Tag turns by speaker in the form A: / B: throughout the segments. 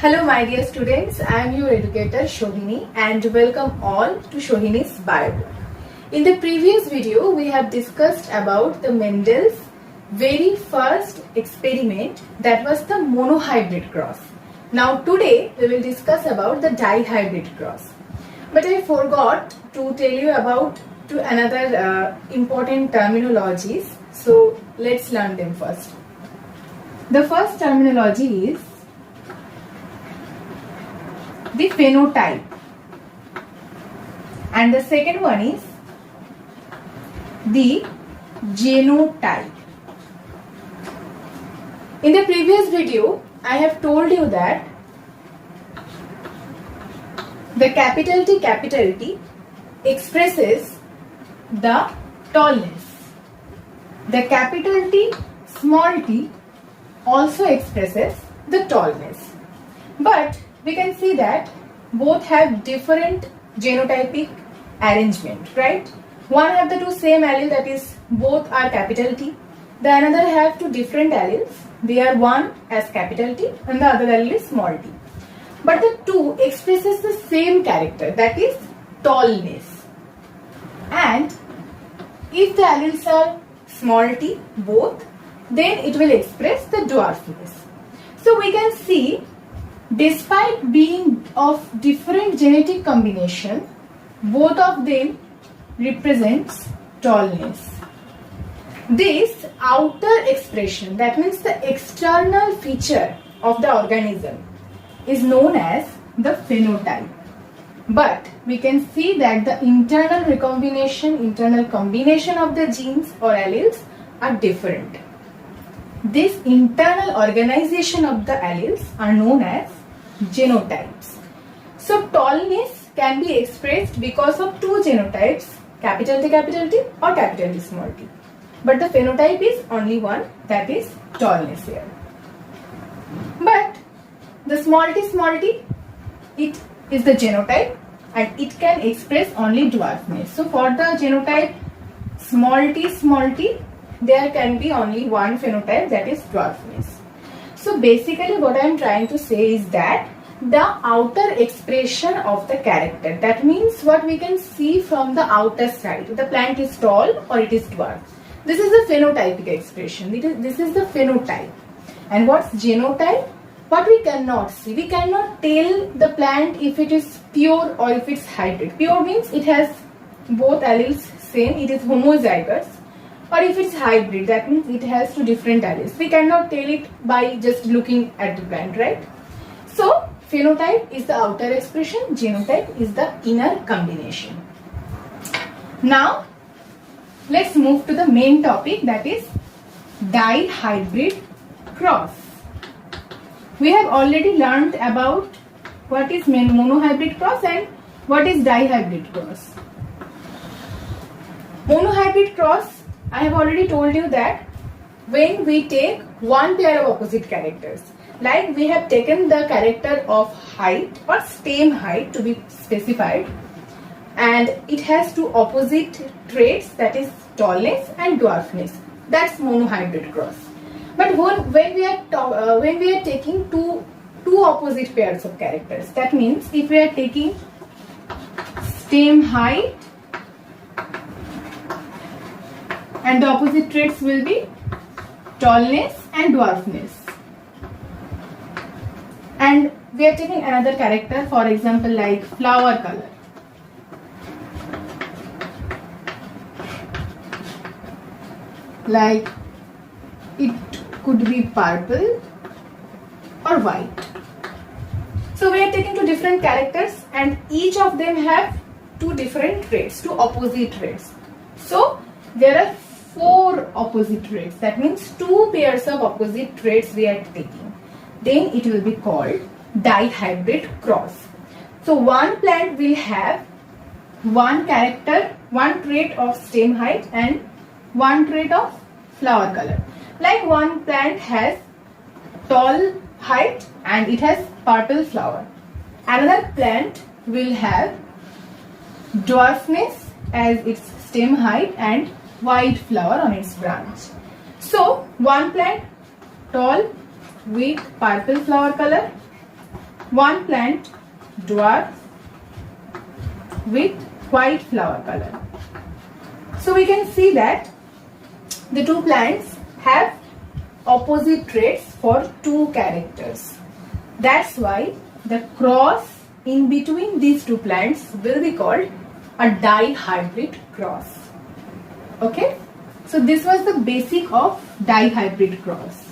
A: Hello my dear students, I am your educator Sohini and welcome all to Sohini's Bio. In the previous video we have discussed about the Mendel's very first experiment, that was the monohybrid cross. Now today we will discuss about the dihybrid cross. But I forgot to tell you about another important terminologies, so let's learn them first. The first terminology is the phenotype and the second one is the genotype. In the previous video I have told you that the capital T expresses the tallness. The capital T small t also expresses the tallness. But we can see that both have different genotypic arrangement, right? One have the two same allele, that is both are capital T. The another have two different alleles. They are one as capital T and the other allele is small t. But the two expresses the same character, that is tallness. And if the alleles are small t both, then it will express the dwarfness. So we can see, despite being of different genetic combination, both of them represents tallness. This outer expression, that means the external feature of the organism, is known as the phenotype. But we can see that the internal combination of the genes or alleles are different. This internal organization of the alleles are known as genotypes. So tallness can be expressed because of two genotypes, capital T or capital T small t. But the phenotype is only one, that is tallness here. But the small t, it is the genotype and it can express only dwarfness. So for the genotype small t, there can be only one phenotype, that is dwarfness. So basically what I am trying to say is that the outer expression of the character, that means what we can see from the outer side, the plant is tall or it is dwarf. This is the phenotypic expression. This is the phenotype. And what's genotype? What we cannot see. We cannot tell the plant if it is pure or if it's hybrid. Pure means it has both alleles same, it is homozygous. Or if it's hybrid, that means it has two different alleles. We cannot tell it by just looking at the plant, right? So phenotype is the outer expression, genotype is the inner combination. Now let's move to the main topic, that is dihybrid cross. We have already learned about what is monohybrid cross and what is dihybrid cross. Monohybrid cross, I have already told you that when we take one pair of opposite characters, like we have taken the character of height or stem height to be specified, and it has two opposite traits, that is tallness and dwarfness. That's monohybrid cross. But when we are taking two opposite pairs of characters, that means if we are taking stem height and the opposite traits will be tallness and dwarfness. And we are taking another character, for example like flower color. Like it could be purple or white. So we are taking two different characters and each of them have two different traits, two opposite traits. So there are four opposite traits, that means two pairs of opposite traits we are taking. Then it will be called dihybrid cross. So one plant will have one character, one trait of stem height and one trait of flower color. Like one plant has tall height and it has purple flower. Another plant will have dwarfness as its stem height and white flower on its branch. So one plant tall with purple flower color, one plant dwarf with white flower color. So we can see that the two plants have opposite traits for two characters. That's why the cross in between these two plants will be called a dihybrid cross. Okay, so this was the basic of dihybrid cross.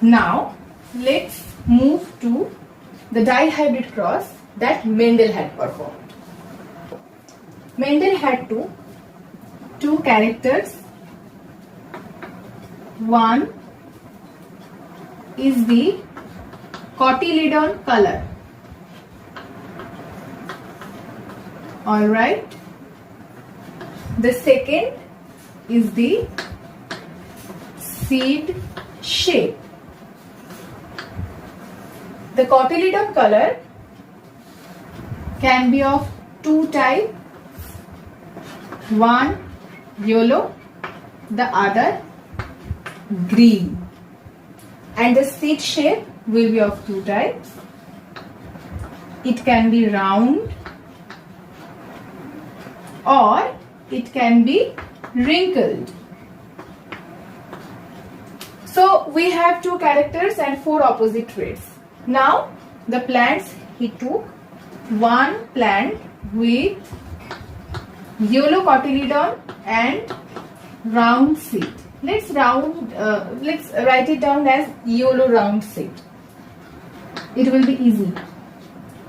A: Now let's move to the dihybrid cross that Mendel had performed. Mendel had two characters. One is the cotyledon color. Alright. The second is the seed shape. The cotyledon color can be of two types. One yellow, the other green. And the seed shape will be of two types. It can be round or it can be wrinkled. So we have two characters and four opposite traits. Now the plants, he took one plant with yellow cotyledon and round seed. Let's write it down as yellow round seed. It will be easy.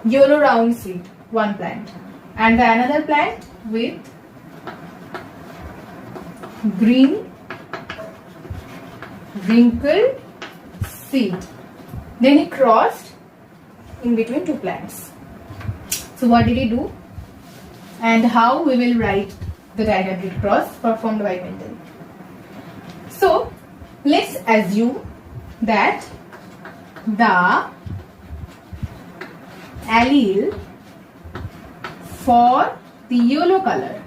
A: Yellow round seed, one plant, and the another plant with green wrinkled seed. Then he crossed in between two plants. So what did he do? And how we will write the dihybrid cross performed by Mendel. So let's assume that the allele for the yellow color,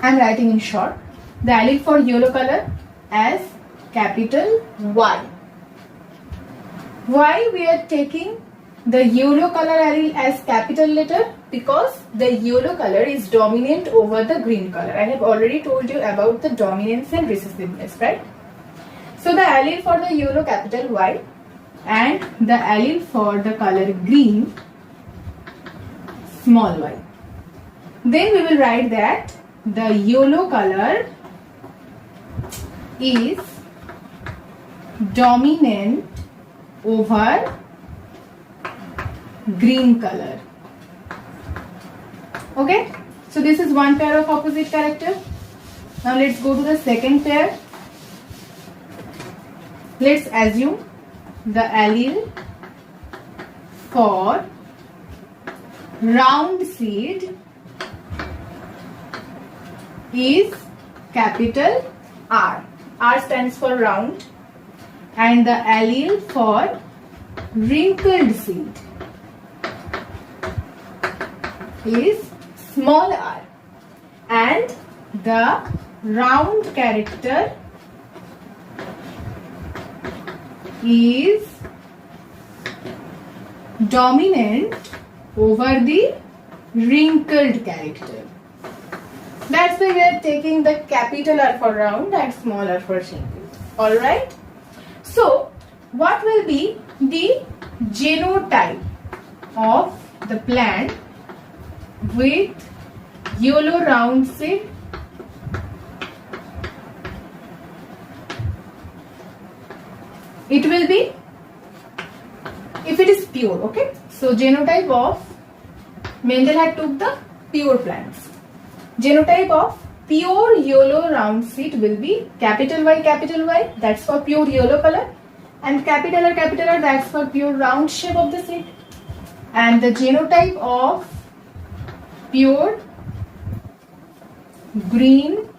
A: I am writing in short, the allele for yellow color as capital Y. Why we are taking the yellow color allele as capital letter? Because the yellow color is dominant over the green color. I have already told you about the dominance and recessiveness, right? So the allele for the yellow capital Y and the allele for the color green small y. Then we will write that the yellow color is dominant over green color. Okay, so this is one pair of opposite character. Now let's go to the second pair. Let's assume the allele for round seed is capital R. R stands for round, and the allele for wrinkled seed is small r, and the round character is dominant over the wrinkled character. That's why we are taking the capital R for round and small r for wrinkled. Alright. So, what will be the genotype of the plant with yellow round seed? It will be, if it is pure, okay. So genotype of Mendel had took the pure plants. Genotype of pure yellow round seed will be capital Y, that's for pure yellow color, and capital R, that's for pure round shape of the seed. And the genotype of pure green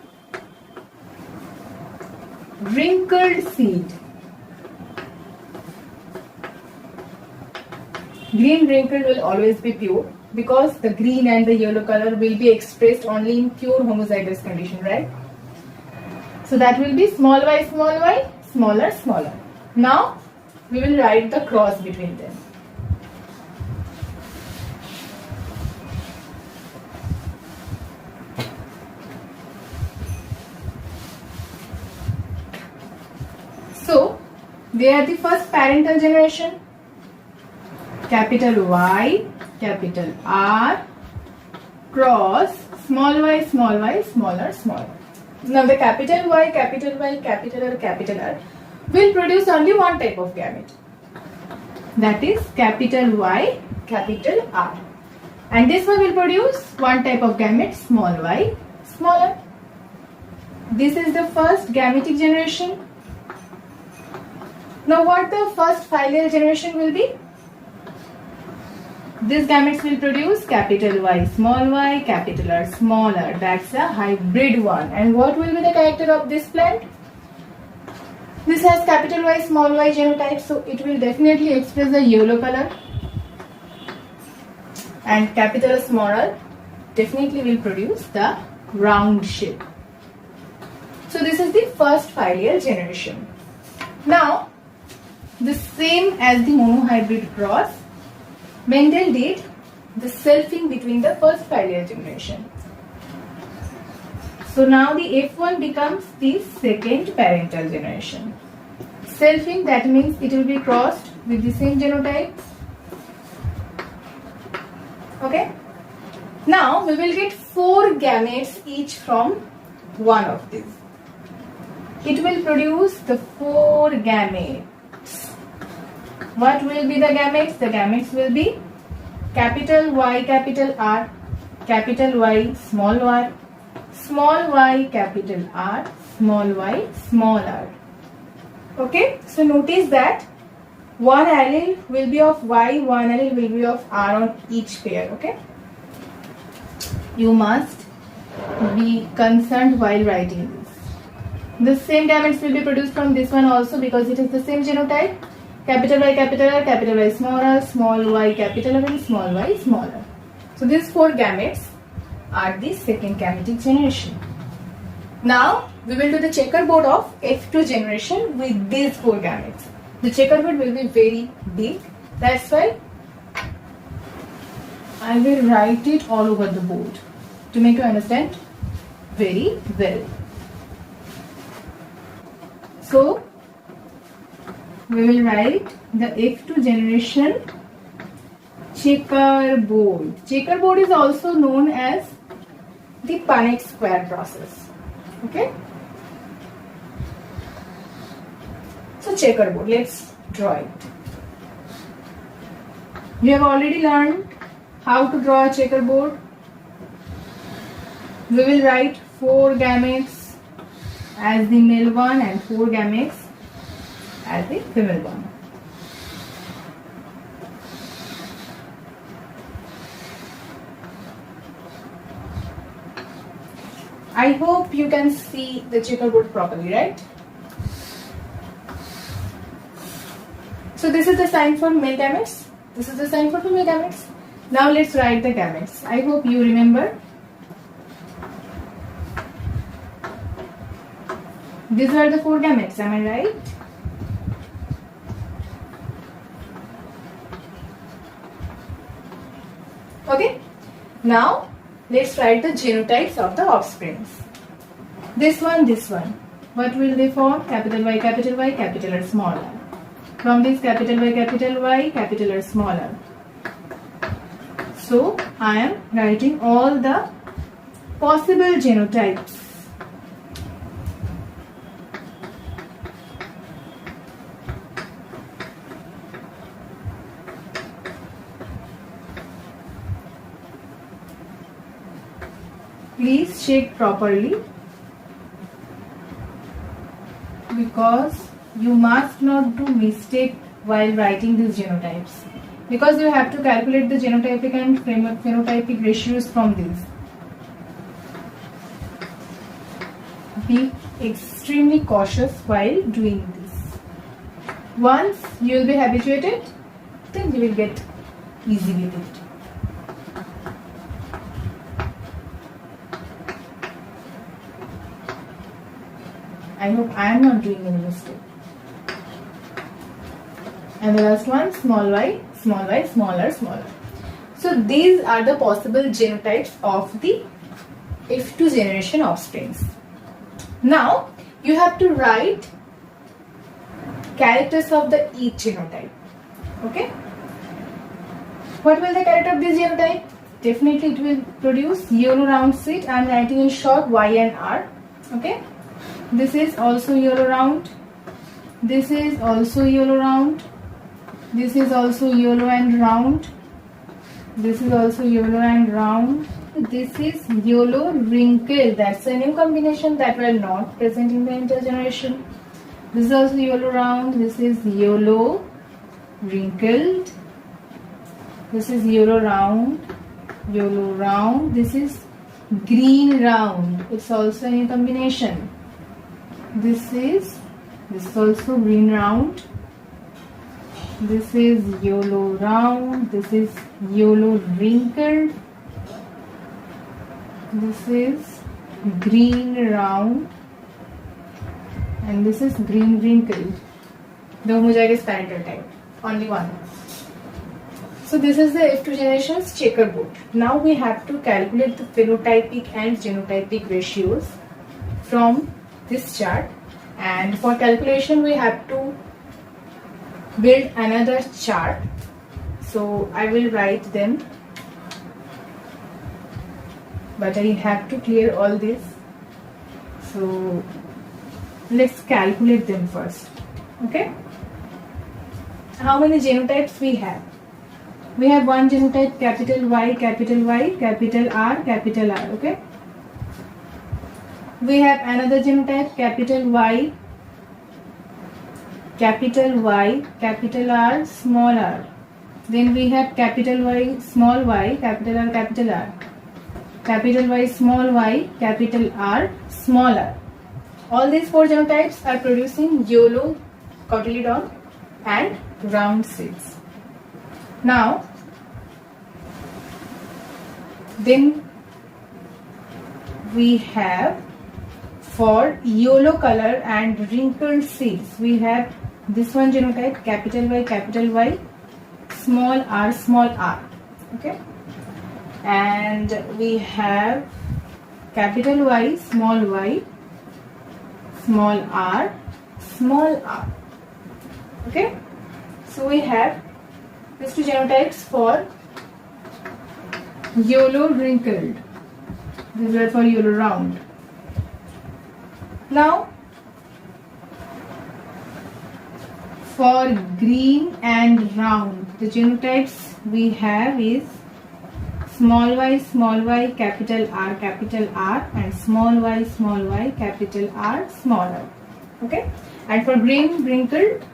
A: wrinkled seed. Green wrinkled will always be pure because the green and the yellow color will be expressed only in pure homozygous condition, right? So that will be small y, smaller. Now we will write the cross between them. So they are the first parental generation. Capital Y, capital R, cross small y, smaller, smaller. Now the capital Y, capital R, capital R will produce only one type of gamete. That is capital Y, capital R. And this one will produce one type of gamete, small y, smaller. This is the first gametic generation. Now what the first filial generation will be? These gametes will produce capital Y, capital R, smaller. That's a hybrid one. And what will be the character of this plant? This has capital Y, small y genotype, so it will definitely express the yellow color. And capital small r definitely will produce the round shape. So this is the first filial generation. Now, the same as the monohybrid cross, Mendel did the selfing between the first filial generation. So now the F1 becomes the second parental generation. Selfing, that means it will be crossed with the same genotype. Okay. Now we will get 4 gametes each from one of these. It will produce the 4 gametes. What will be the gametes? The gametes will be capital Y, capital R, capital Y, small y, capital R, small y, small r. Okay, so notice that one allele will be of Y, one allele will be of R on each pair. Okay, you must be concerned while writing this. The same gametes will be produced from this one also because it is the same genotype. Capital Y, capital R, capital Y, small y, capital R, and small y, smaller. So these 4 gametes are the second gametic generation. Now we will do the checkerboard of F2 generation with these 4 gametes. The checkerboard will be very big. That's why I will write it all over the board to make you understand very well. So we will write the F2 generation checkerboard. Checkerboard is also known as the Punnett square process. Okay. So checkerboard, let's draw it. You have already learned how to draw a checkerboard. We will write 4 gametes as the male one and 4 gametes as the female one. I hope you can see the checkerboard properly, right? So this is the sign for male gametes. This is the sign for female gametes. Now let's write the gametes. I hope you remember. These are the 4 gametes, am I right? Okay. Now let's write the genotypes of the offsprings. This one. What will they form? Capital Y, capital R, small r. From this capital Y, capital R, small r. So I am writing all the possible genotypes. Please check properly because you must not do mistake while writing these genotypes, because you have to calculate the genotypic and phenotypic ratios from these. Be extremely cautious while doing this. Once you will be habituated, then you will get easy with it. I hope I am not doing any mistake. and the last one y, smaller, smaller. So these are the possible genotypes of the F2 generation offsprings. Now you have to write characters of the each genotype. Okay. What will the character of this genotype? Definitely it will produce yellow round seed. I am writing in short Y and R. Okay. This is also yellow round. This is also yellow round. This is also yellow and round. This is also yellow and round. This is yellow wrinkled. That's a new combination that were not present in the intergeneration. This is also yellow round. This is yellow wrinkled. This is yellow round. Yellow round. This is green round. It's also a new combination. This is also green round. This is yellow round. This is yellow wrinkled. This is green round. And this is green wrinkled. The homozygous parental type. Only one. So this is the F2 generation's checkerboard. Now we have to calculate the phenotypic and genotypic ratios from this chart. And for calculation we have to build another chart. So I will write them. But I have to clear all this. So let's calculate them first. Okay. How many genotypes we have? We have one genotype, capital Y, capital R, capital R. Okay. We have another genotype, capital Y, capital R, small r. Then we have capital Y, small y, capital R, capital R. Capital Y, small y, capital R, small r. All these four genotypes are producing yellow cotyledon and round seeds. Now, then we have for yellow color and wrinkled seeds, we have this one genotype, capital Y, small r. Okay. And we have capital Y, small r. Okay. So we have these two genotypes for yellow wrinkled. These are for yellow round. Now for green and round, the genotypes we have is small y, capital R, and small y, capital R, smaller. Okay. And for green wrinkled,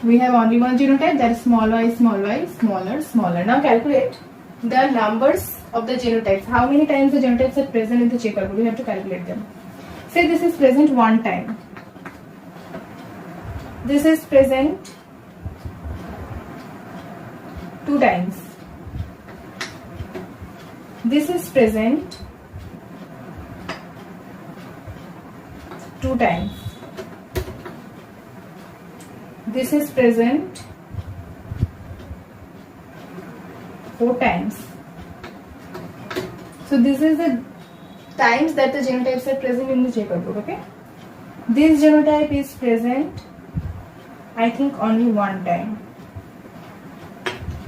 A: we have only one genotype, that is small y, smaller. Now calculate the numbers of the genotypes. How many times the genotypes are present in the checkerboard? We have to calculate them. Say this is present one time. This is present two times. This is present two times. This is present four times. So this is the times that the genotypes are present in the checkerboard. Okay. This genotype is present, I think, only one time.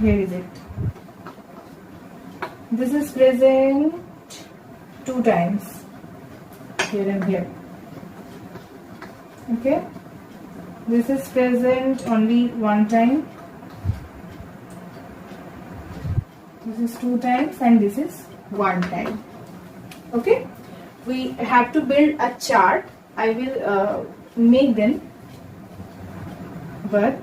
A: Here is it. This is present two times. Here and here. Okay. This is present only one time. This is two times and this is one time. Okay. We have to build a chart. I will make them, but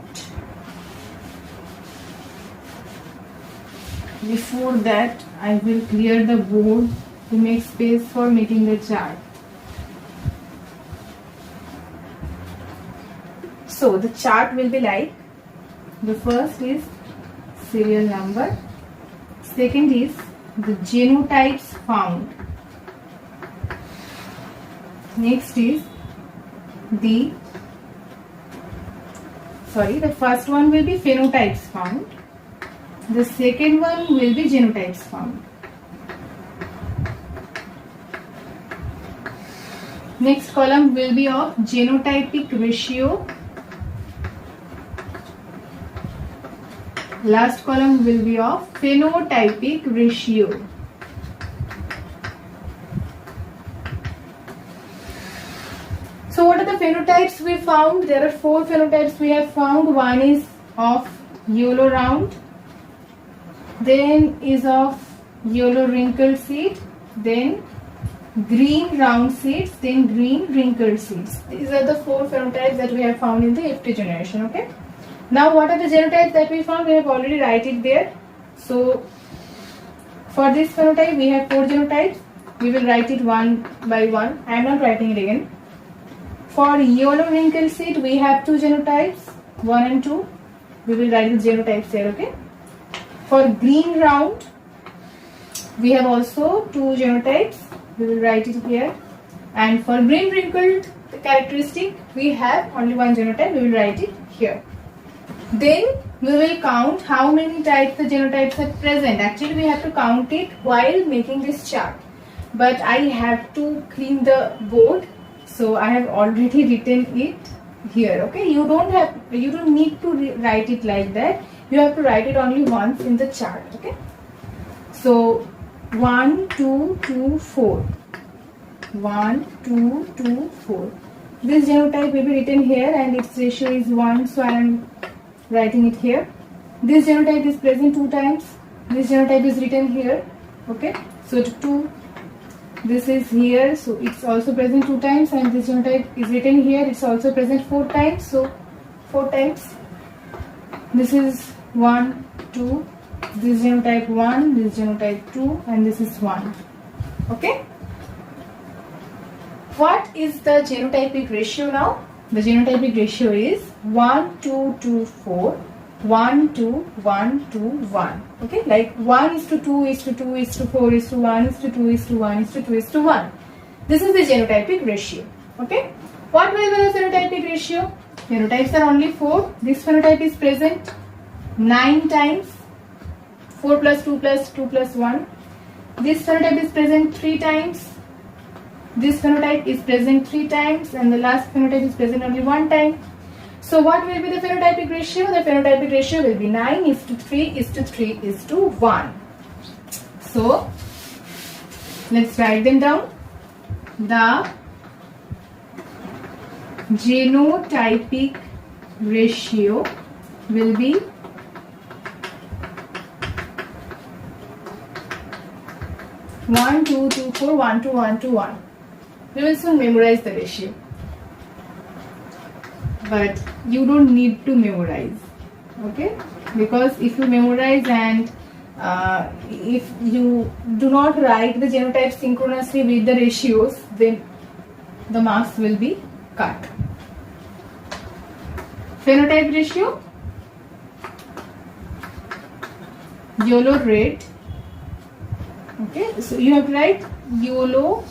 A: before that I will clear the board to make space for making the chart. So the chart will be like, the first is serial number, second is the genotypes found, next is the the first one will be phenotypes found. The second one will be genotypes found. Next column will be of genotypic ratio. Last column will be of phenotypic ratio. So what are the phenotypes we found? There are 4 phenotypes we have found. One is of yellow round, then is of yellow wrinkled seed, then green round seeds, then green wrinkled seeds. These are the 4 phenotypes that we have found in the FT generation. Okay. Now what are the genotypes that we found? We have already write it there. So for this phenotype we have 4 genotypes. We will write it one by one. I am not writing it again. For yellow wrinkled seed we have 2 genotypes, 1 and 2. We will write the genotypes there. Okay. For green round we have also 2 genotypes. We will write it here. And for green wrinkled characteristic we have only 1 genotype. We will write it here. Then we will count how many types the genotypes are present. Actually we have to count it while making this chart, but I have to clean the board, so I have already written it here. Okay, you don't need to write it like that. You have to write it only once in the chart. Okay, so 1 2 2 4 1 2 2 4. This genotype will be written here and its ratio is 1, so I am writing it here. This genotype is present 2 times. This genotype is written here. Okay, so 2. This is here, so it's also present 2 times, and this genotype is written here. It's also present 4 times, so 4 times. This is 1 2. This genotype 1. This genotype 2, and this is 1. Okay. What is the genotypic ratio now? The genotypic ratio is 1 2 2 4 1 2 1 2 1. Okay, like 1 is to 2 is to 2 is to 4 is to 1 is to 2 is to 1 is to 2 is to 1. This is the genotypic ratio. Okay, what will be the phenotypic ratio? Phenotypes are only 4. This phenotype is present 9 times. 4 plus 2 plus 2 plus 1. This phenotype is present 3 times. This phenotype is present 3 times, and the last phenotype is present only 1 time. So what will be the phenotypic ratio? The phenotypic ratio will be 9 is to 3 is to 3 is to 1. So let's write them down. The genotypic ratio will be 1 2 2 4 1 2 1 2 1. We will soon memorize the ratio, but you don't need to memorize. Okay, because if you memorize and if you do not write the genotype synchronously with the ratios, then the marks will be cut. Phenotype ratio: yellow red. Okay, so you have to write yellow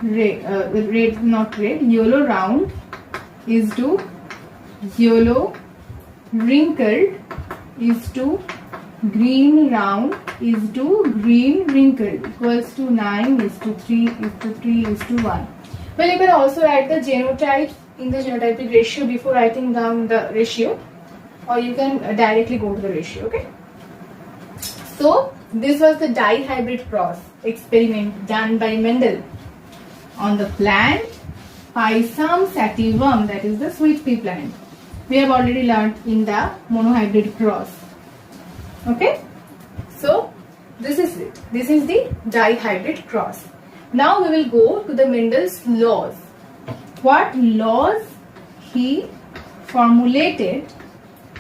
A: red, not red. Yellow round is to yellow wrinkled is to green round is to green wrinkled, equals to 9 is to 3 is to 3 is to 1. Well, you can also write the genotypes in the genotypic ratio before writing down the ratio, or you can directly go to the ratio. Okay, so this was the dihybrid cross experiment done by Mendel on the plant Pisum sativum, that is the sweet pea plant. We have already learned in the monohybrid cross. Okay, so this is it. This is the dihybrid cross. Now we will go to the Mendel's laws. What laws he formulated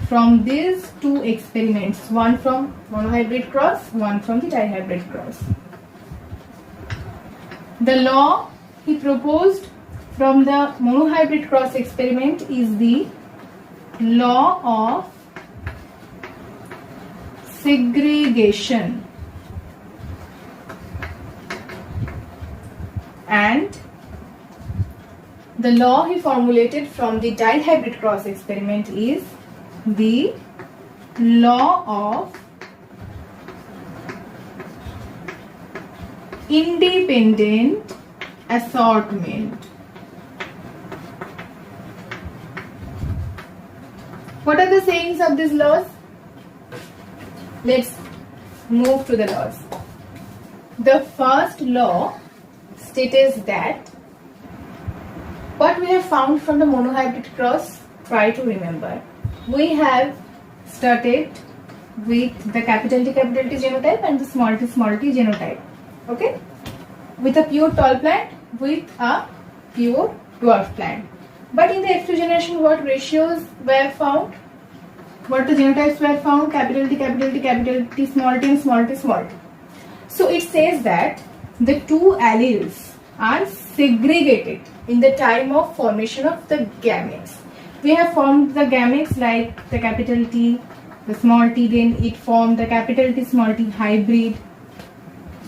A: from these 2 experiments, one from monohybrid cross, one from the dihybrid cross. The law he proposed from the monohybrid cross experiment is the law of segregation, and the law he formulated from the dihybrid cross experiment is the law of independent assortment. What are the sayings of these laws? Let's move to the laws. The first law states that what we have found from the monohybrid cross, try to remember. We have started with the capital T genotype and the small t genotype. Okay? With a pure tall plant, with a pure dwarf plant. But in the F2 generation, what ratios were found? What the genotypes were found? Capital T, small t and small t, small t. So it says that the two alleles are segregated in the time of formation of the gametes. We have formed the gametes like the capital T, the small t, then it formed the capital T small t hybrid.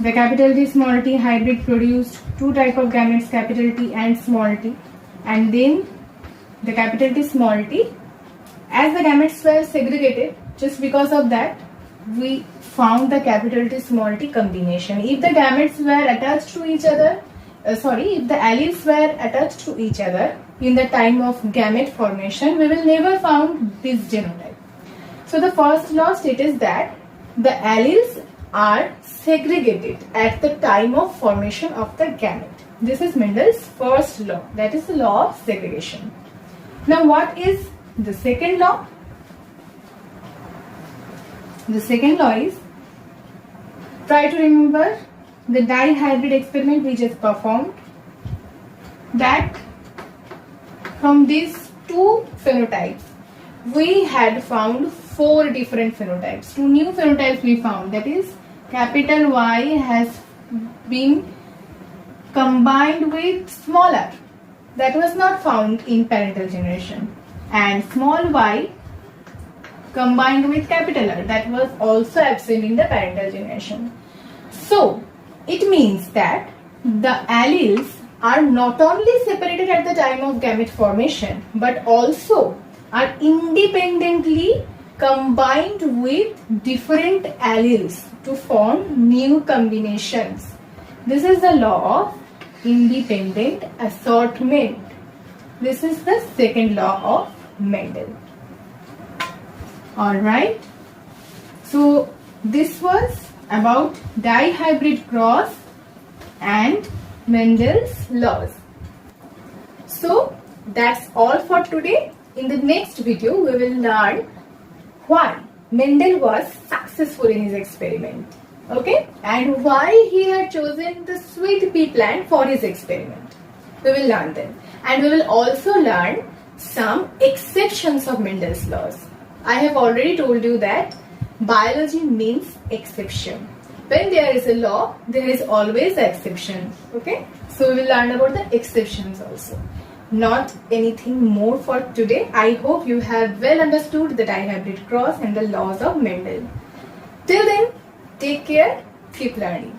A: The capital T small t hybrid produced two types of gametes, capital T and small t. And then the capital T small t, as the gametes were segregated, just because of that, we found the capital T small t combination. If the gametes were attached to each other, if the alleles were attached to each other in the time of gamete formation, we will never found this genotype. So the first law states that the alleles are segregated at the time of formation of the gamete. This is Mendel's first law, that is the law of segregation. Now what is the second law? The second law is, try to remember the dihybrid experiment we just performed, that from these two phenotypes we had found four different phenotypes. Two new phenotypes we found, that is capital Y has been combined with small r, that was not found in parental generation, and small y combined with capital R, that was also absent in the parental generation. So it means that the alleles are not only separated at the time of gamete formation, but also are independently combined with different alleles to form new combinations. This is the law of independent assortment. This is the second law of Mendel. Alright. So this was about dihybrid cross and Mendel's laws. So that's all for today. In the next video we will learn why Mendel was successful in his experiment. Okay, and why he had chosen the sweet pea plant for his experiment. We will learn them, and we will also learn some exceptions of Mendel's laws. I have already told you that biology means exception. When there is a law, there is always an exception. Okay, so we will learn about the exceptions also. Not anything more for today. I hope you have well understood the dihybrid cross and the laws of Mendel. Till then, take care, keep learning.